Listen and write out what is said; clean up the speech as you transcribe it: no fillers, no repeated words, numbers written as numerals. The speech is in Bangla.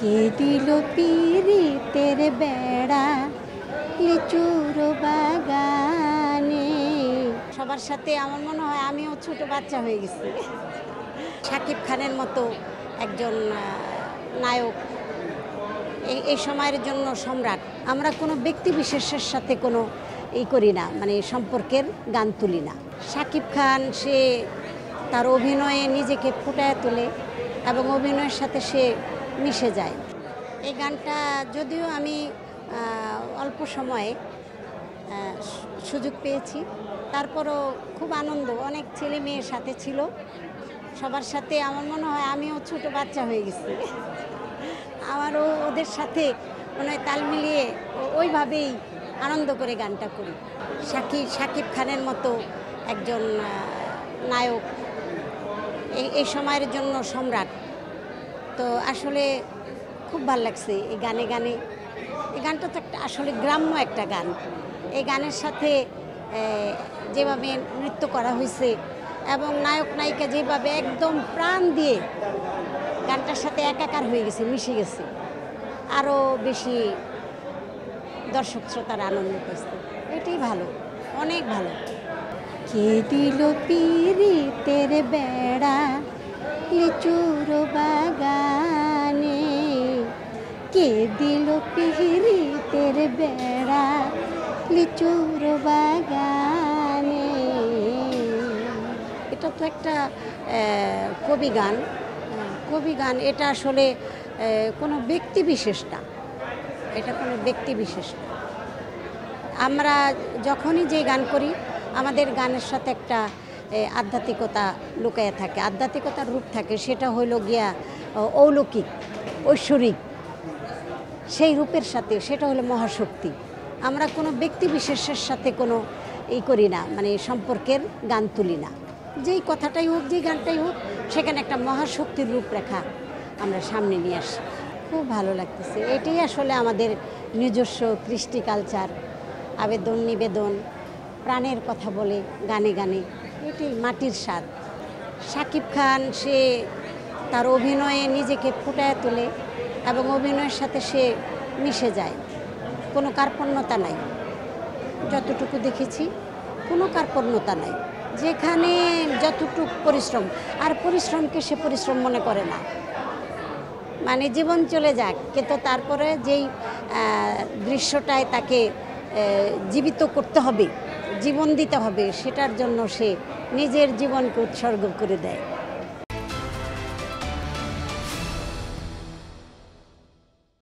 কে দিল পীড়িতের বেড়া লিচুর বাগানে। সবার সাথে আমার মনে হয় আমিও ছোট বাচ্চা হয়ে গেছি। শাকিব খানের মতো একজন নায়ক এই সময়ের জন্য সম্রাট। আমরা কোনো ব্যক্তি বিশেষের সাথে কোনো করি না, মানে সম্পর্কের গান তুলি না। শাকিব খান সে তার অভিনয়ে নিজেকে ফুটায় তোলে এবং অভিনয়ের সাথে সে মিশে যায়। এই গানটা যদিও আমি অল্প সময়ে সুযোগ পেয়েছি, তারপরও খুব আনন্দ। অনেক ছেলে মেয়ের সাথে ছিল, সবার সাথে আমার মনে হয় আমিও ছোট বাচ্চা হয়ে গেছি। আমারও ওদের সাথে মনে হয় তাল মিলিয়ে ওইভাবেই আনন্দ করে গানটা করি। শাকিব খানের মতো একজন নায়ক এই সময়ের জন্য সম্রাট। তো আসলে খুব ভালো লাগছে এই গানে। এই গানটা তো একটা আসলে গ্রাম্য একটা গান। এই গানের সাথে যেভাবে নৃত্য করা হয়েছে এবং নায়ক নায়িকা যেভাবে একদম প্রাণ দিয়ে গানটার সাথে একাকার হয়ে গেছে, মিশে গেছে, আরও বেশি দর্শক শ্রোতার আনন্দ পেয়েছে। এটাই ভালো, অনেক ভালো। কে দিল পীড়িতের বেড়া লিচুর বাগানে, কে দিল পীড়িতের বেড়া লিচুর বাগানে। এটা তো একটা কবি গান। এটা আসলে কোনো ব্যক্তি বিশেষ না, এটা কোনো ব্যক্তি বিশেষ না। আমরা যখনই যে গান করি আমাদের গানের সাথে একটা আধ্যাত্মিকতা লুকায়ে থাকে, আধ্যাত্মিকতার রূপ থাকে। সেটা হইল গিয়া অলৌকিক, ঐশ্বরিক, সেই রূপের সাথে সেটা হলো মহাশক্তি। আমরা কোনো ব্যক্তি বিশেষের সাথে কোনো করি না, মানে সম্পর্কের গান তুলি না। যেই কথাটাই হোক, যেই গানটাই হোক, সেখানে একটা মহাশক্তির রূপরেখা আমরা সামনে নিয়ে আসি। খুব ভালো লাগতেছে। এটাই আসলে আমাদের নিজস্ব কৃষ্টি কালচার, আবেদন নিবেদন, প্রাণের কথা বলে গানে। এটাই মাটির স্বাদ। শাকিব খান সে তার অভিনয়ে নিজেকে ফুটায় তোলে এবং অভিনয়ের সাথে সে মিশে যায়। কোনো কার্পণ্যতা নাই, যতটুকু দেখেছি কোনো কার্পণ্যতা নাই। যেখানে যতটুকু পরিশ্রম, আর পরিশ্রমকে সে পরিশ্রম মনে করে না। মানে জীবন চলে যাক, কিন্তু তারপরে যেই দৃশ্যটায় তাকে জীবিত করতে হবে, জীবন দিতে হবে, সেটার জন্য সে নিজের জীবনকে উৎসর্গ করে দেয়।